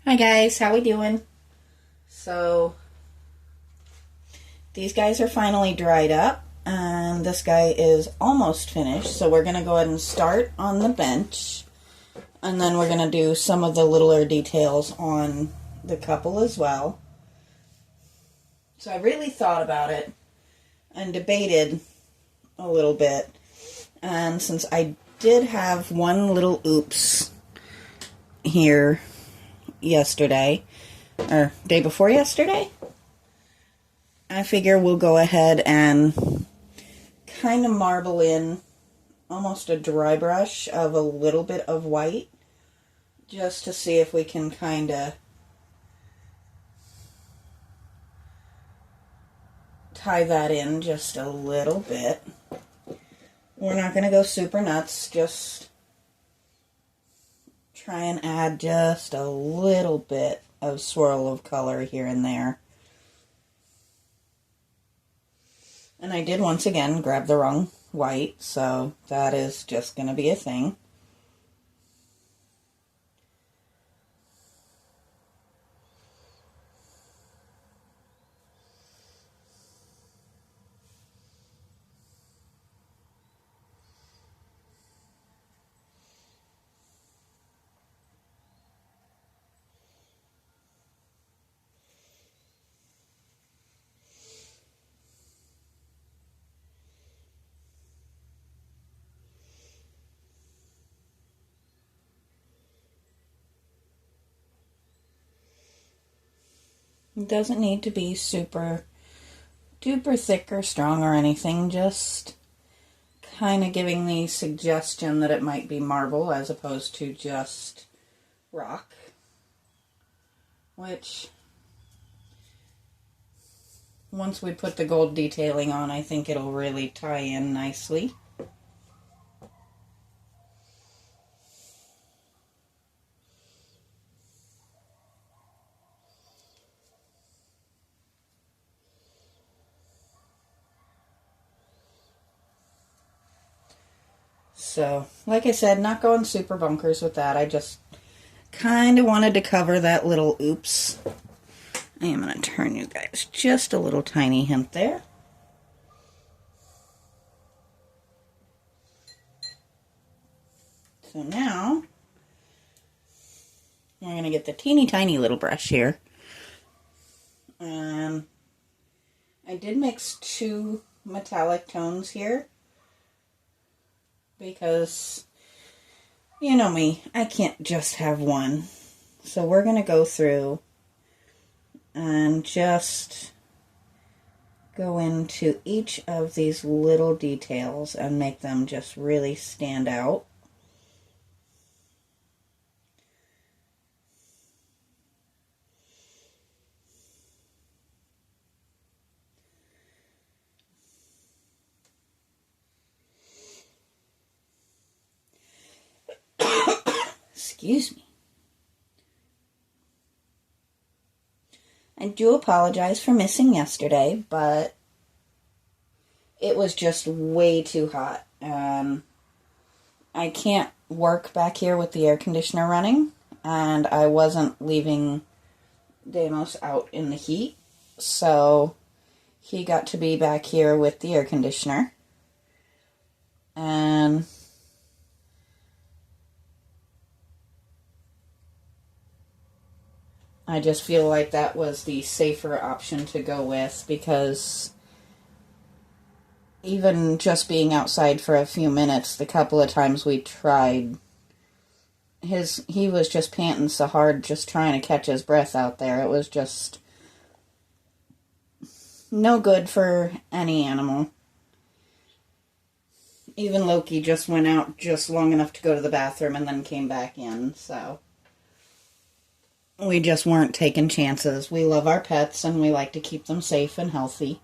Hi guys, how we doing? So these guys are finally dried up and this guy is almost finished. So we're going to go ahead and start on the bench and then we're going to do some of the littler details on the couple as well. So I really thought about it and debated a little bit, and since I did have one little oops here yesterday, or day before yesterday, I figure we'll go ahead and kind of marble in almost a dry brush of a little bit of white, just to see if we can kind of tie that in just a little bit. We're not going to go super nuts, just try and add just a little bit of swirl of color here and there. And I did once again grab the wrong white, so that is just going to be a thing. It doesn't need to be super duper thick or strong or anything, just kind of giving the suggestion that it might be marble as opposed to just rock, which once we put the gold detailing on, I think it'll really tie in nicely. So, like I said, not going super bonkers with that. I just kind of wanted to cover that little oops. I am going to turn you guys just a little tiny hint there. So now, we're going to get the teeny tiny little brush here. I did mix two metallic tones here because, you know me, I can't just have one. So we're going to go through and just go into each of these little details and make them just really stand out. Excuse me. I do apologize for missing yesterday, but it was just way too hot. I can't work back here with the air conditioner running, and I wasn't leaving Damos out in the heat, so he got to be back here with the air conditioner. And I just feel like that was the safer option to go with, because even just being outside for a few minutes, the couple of times we tried, he was just panting so hard just trying to catch his breath out there. It was just no good for any animal. Even Loki just went out just long enough to go to the bathroom and then came back in, so we just weren't taking chances. We love our pets and we like to keep them safe and healthy.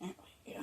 There we go.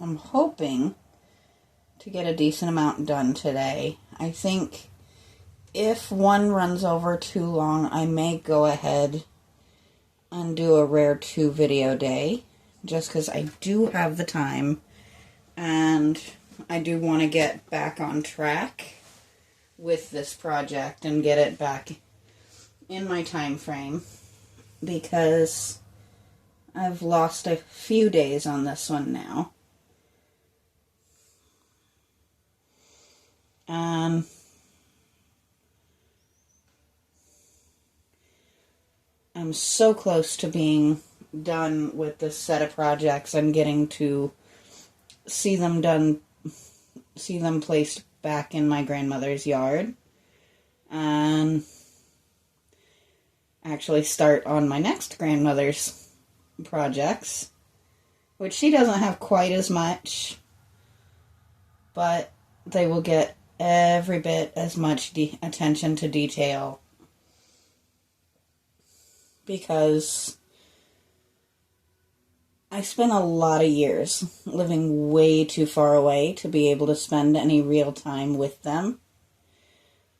I'm hoping to get a decent amount done today. I think if one runs over too long, I may go ahead and do a Rare 2 video day, just because I do have the time, and I do want to get back on track with this project and get it back in my time frame, because I've lost a few days on this one now. I'm so close to being done with this set of projects. I'm getting to see them done, see them placed back in my grandmother's yard, and actually start on my next grandmother's projects, which she doesn't have quite as much, but they will get every bit as much attention to detail, because I spent a lot of years living way too far away to be able to spend any real time with them.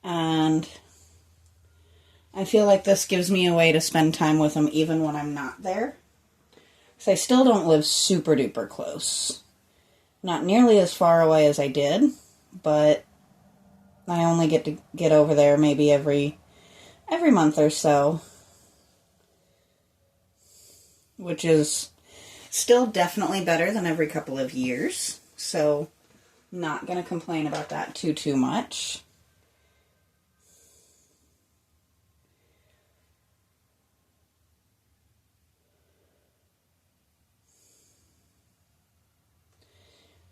And I feel like this gives me a way to spend time with them even when I'm not there. Because I still don't live super duper close. Not nearly as far away as I did, but I only get to get over there maybe every month or so, which is still definitely better than every couple of years, so not going to complain about that too much.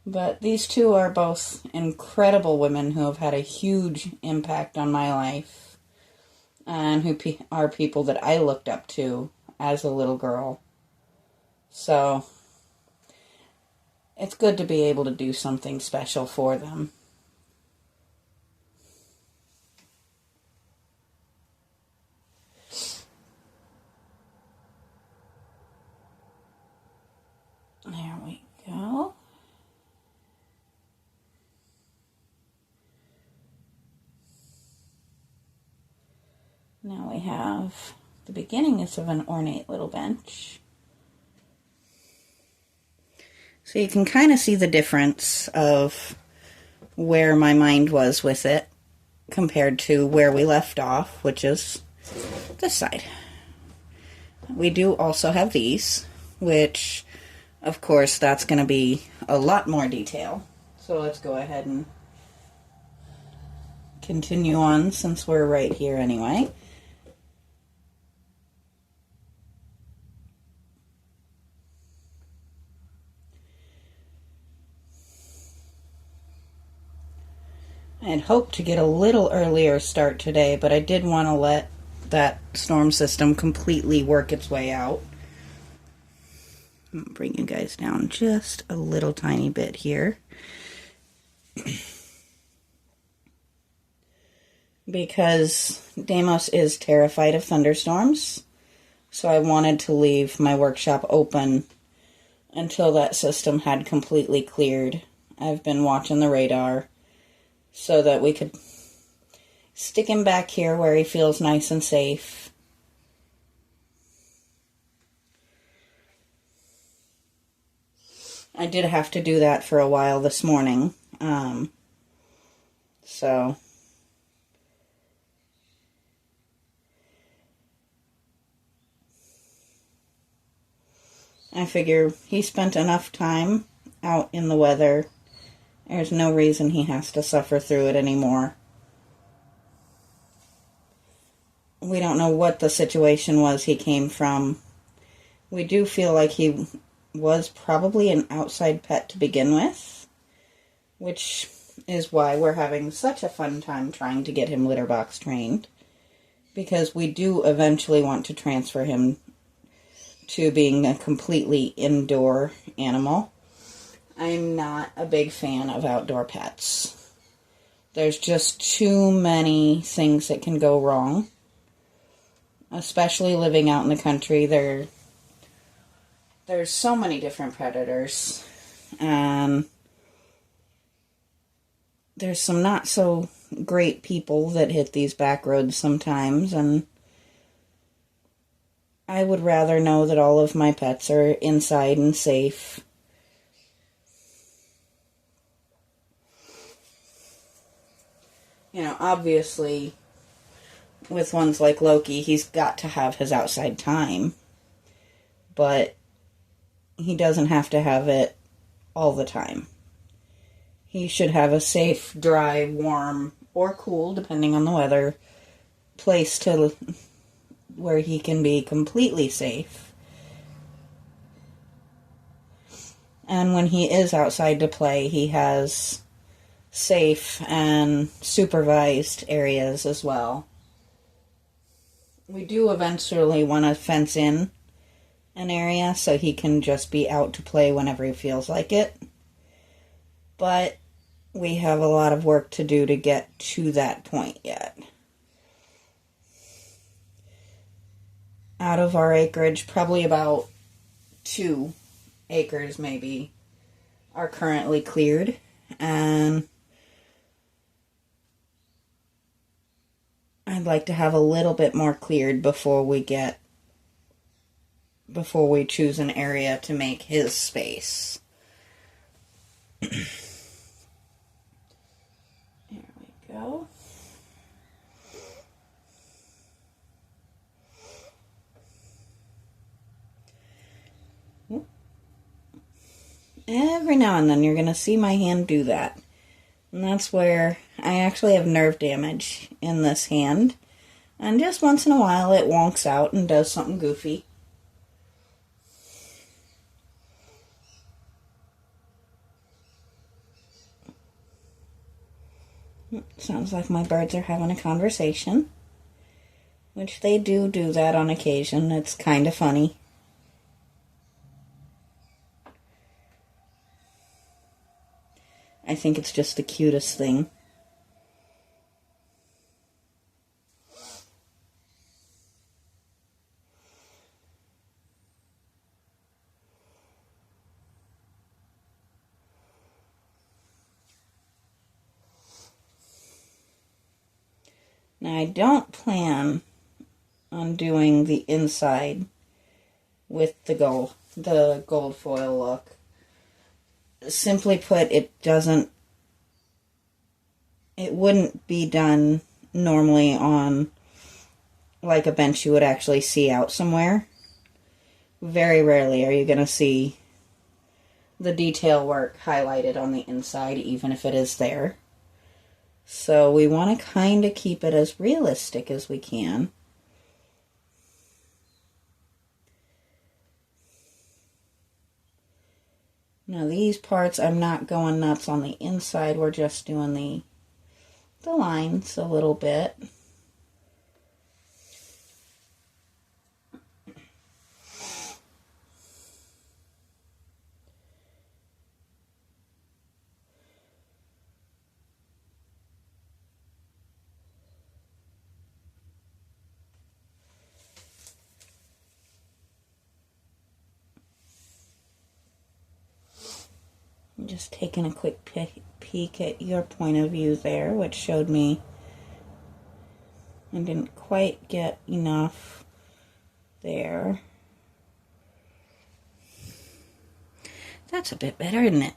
But these two are both incredible women who have had a huge impact on my life, and who are people that I looked up to as a little girl. So it's good to be able to do something special for them. There we go. Now we have the beginnings of an ornate little bench. So you can kind of see the difference of where my mind was with it compared to where we left off, which is this side. We do also have these, which, of course, that's going to be a lot more detail. So let's go ahead and continue on, since we're right here anyway. I had hoped to get a little earlier start today, but I did want to let that storm system completely work its way out. I'm going to bring you guys down just a little tiny bit here, because Deimos is terrified of thunderstorms, so I wanted to leave my workshop open until that system had completely cleared. I've been watching the radar so that we could stick him back here where he feels nice and safe. I did have to do that for a while this morning. So I figure he spent enough time out in the weather. There's no reason he has to suffer through it anymore. We don't know what the situation was he came from. We do feel like he was probably an outside pet to begin with, which is why we're having such a fun time trying to get him litter box trained, because we do eventually want to transfer him to being a completely indoor animal. I'm not a big fan of outdoor pets. There's just too many things that can go wrong. Especially living out in the country, there's so many different predators. and there's some not so great people that hit these back roads sometimes, and I would rather know that all of my pets are inside and safe. You know, obviously, with ones like Loki, he's got to have his outside time, but he doesn't have to have it all the time. He should have a safe, dry, warm, or cool, depending on the weather, place to where he can be completely safe. And when he is outside to play, he has safe and supervised areas as well. We do eventually want to fence in an area so he can just be out to play whenever he feels like it. But we have a lot of work to do to get to that point yet. Out of our acreage, probably about 2 acres maybe are currently cleared, and I'd like to have a little bit more cleared before we choose an area to make his space. There we go. Every now and then you're going to see my hand do that. And that's where I actually have nerve damage in this hand. And just once in a while it wonks out and does something goofy. Sounds like my birds are having a conversation. Which they do that on occasion. It's kind of funny. I think it's just the cutest thing. Now, I don't plan on doing the inside with the gold foil look. Simply put, it wouldn't be done normally on like a bench you would actually see out somewhere. Very rarely are you going to see the detail work highlighted on the inside, even if it is there. So we want to kind of keep it as realistic as we can. Now these parts, I'm not going nuts on the inside. We're just doing the lines a little bit. I'm just taking a quick peek at your point of view there, which showed me I didn't quite get enough there. That's a bit better, isn't it?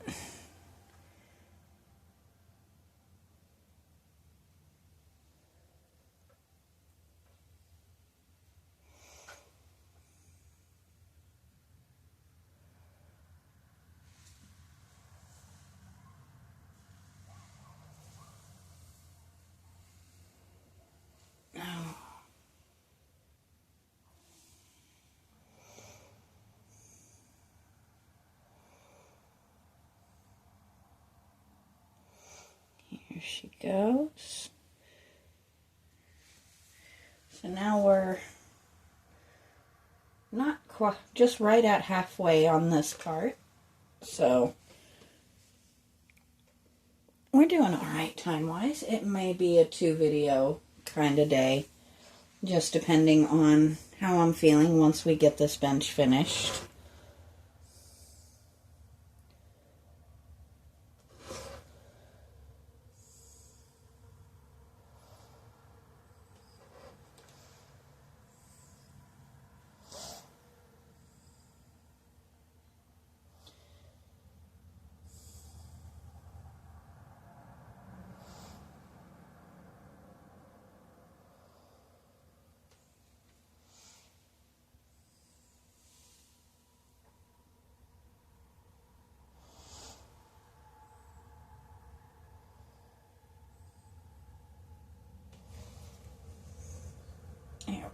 Here she goes. So now we're not quite, just right at halfway on this part. So we're doing all right time-wise. It may be a 2-video kind of day, just depending on how I'm feeling once we get this bench finished.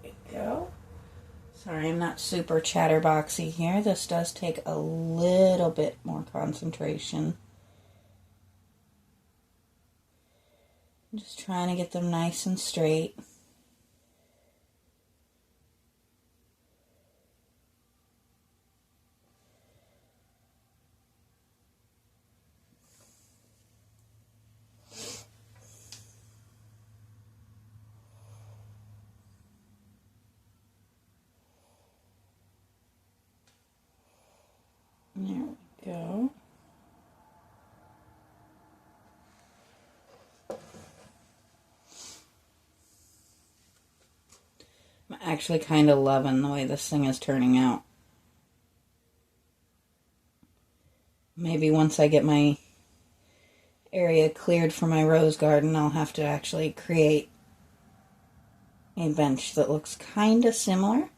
we go. Sorry, I'm not super chatterboxy here. This does take a little bit more concentration. I'm just trying to get them nice and straight. There we go. I'm actually kind of loving the way this thing is turning out. Maybe once I get my area cleared for my rose garden, I'll have to actually create a bench that looks kind of similar.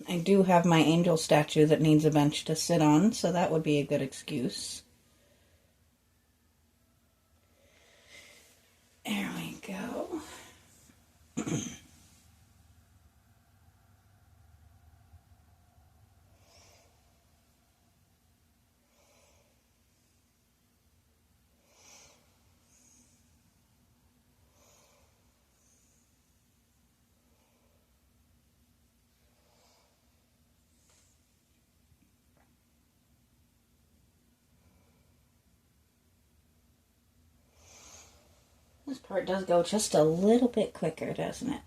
I do have my angel statue that needs a bench to sit on, so that would be a good excuse. There we go. This part does go just a little bit quicker, doesn't it?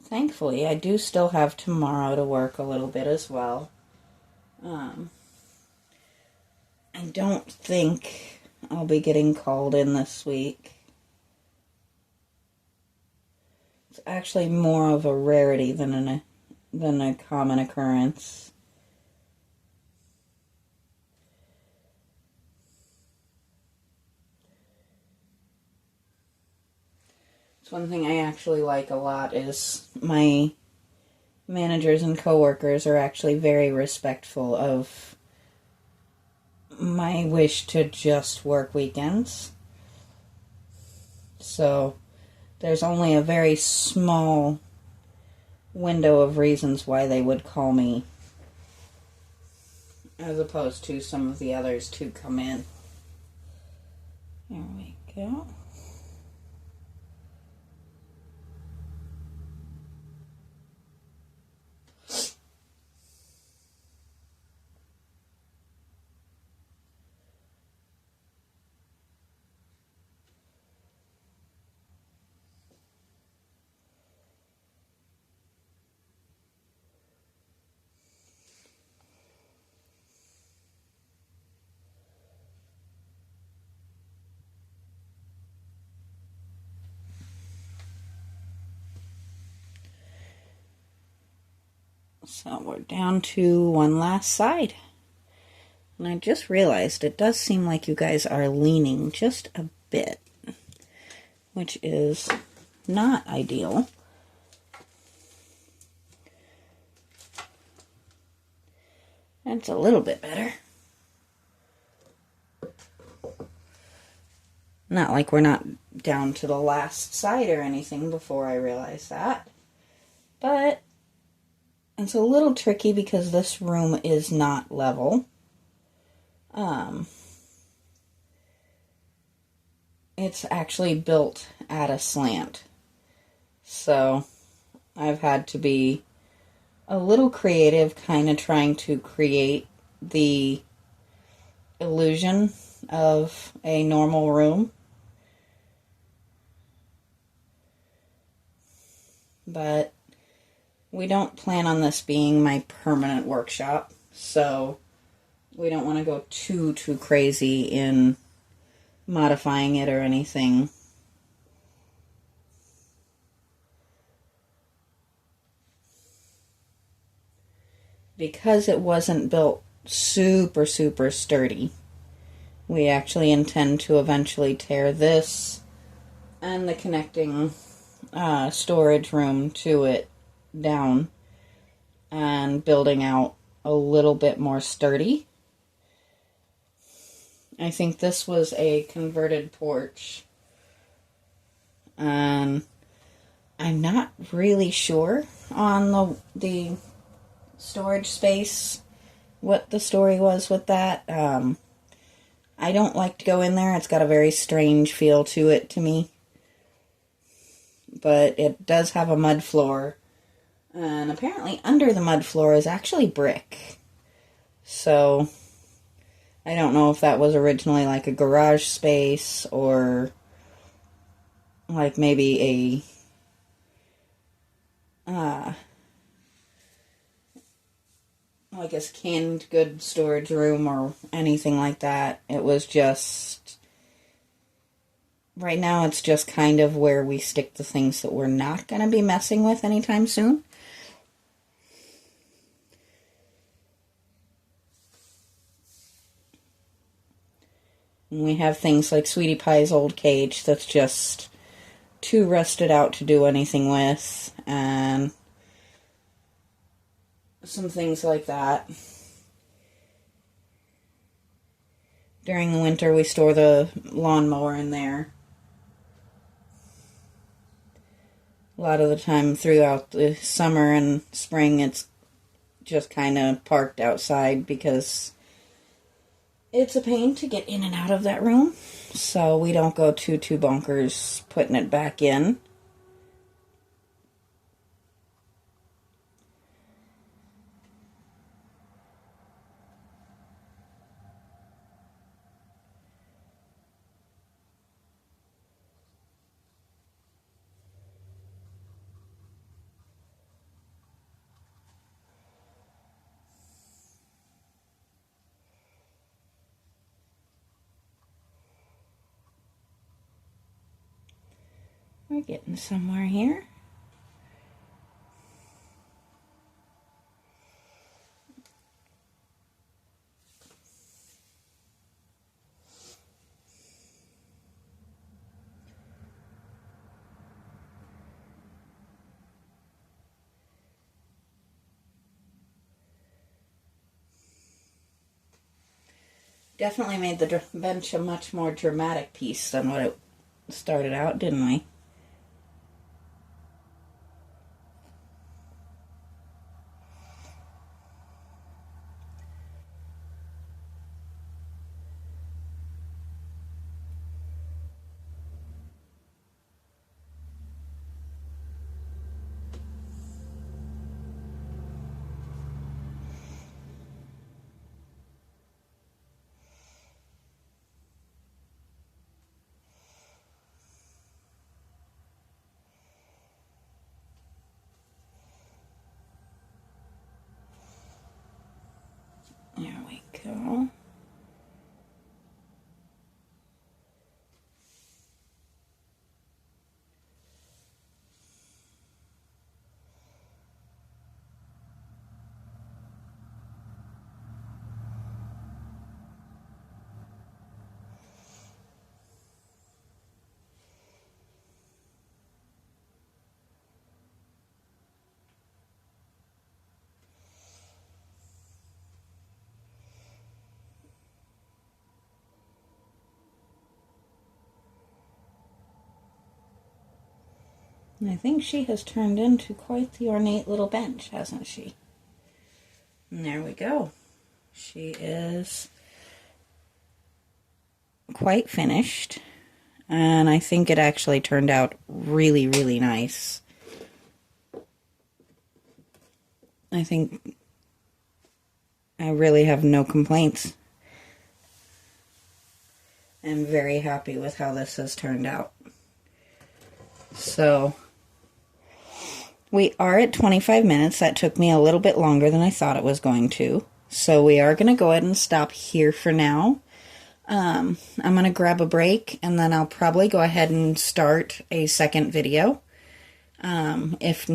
Thankfully, I do still have tomorrow to work a little bit as well. I don't think I'll be getting called in this week. It's actually more of a rarity than a common occurrence. One thing I actually like a lot is my managers and coworkers are actually very respectful of my wish to just work weekends. So there's only a very small window of reasons why they would call me, as opposed to some of the others to come in. There we go. So we're down to one last side. And I just realized it does seem like you guys are leaning just a bit, which is not ideal. That's a little bit better. Not like we're not down to the last side or anything before I realized that. But it's a little tricky because this room is not level. It's actually built at a slant. So I've had to be a little creative, kind of trying to create the illusion of a normal room. But we don't plan on this being my permanent workshop, so we don't want to go too crazy in modifying it or anything. because it wasn't built super, super sturdy, we actually intend to eventually tear this and the connecting storage room to it down and building out a little bit more sturdy. I think this was a converted porch, and I'm not really sure on the storage space what the story was with that. I don't like to go in there. It's got a very strange feel to it to me. But it does have a mud floor, and apparently under the mud floor is actually brick. So I don't know if that was originally like a garage space or like maybe like a canned goods storage room or anything like that. It was just, right now it's just kind of where we stick the things that we're not going to be messing with anytime soon. And we have things like Sweetie Pie's old cage that's just too rusted out to do anything with, and some things like that. During the winter, we store the lawnmower in there. A lot of the time throughout the summer and spring, it's just kind of parked outside because it's a pain to get in and out of that room. So we don't go too bonkers putting it back in. We're getting somewhere here. Definitely made the bench a much more dramatic piece than what it started out, didn't we? There we go. I think she has turned into quite the ornate little bench, hasn't she? And there we go. She is quite finished, and I think it actually turned out really, really nice. I think I really have no complaints. I'm very happy with how this has turned out. So we are at 25 minutes. That took me a little bit longer than I thought it was going to. So we are going to go ahead and stop here for now. I'm going to grab a break, and then I'll probably go ahead and start a second video. If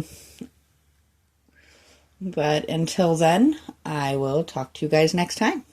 But until then, I will talk to you guys next time.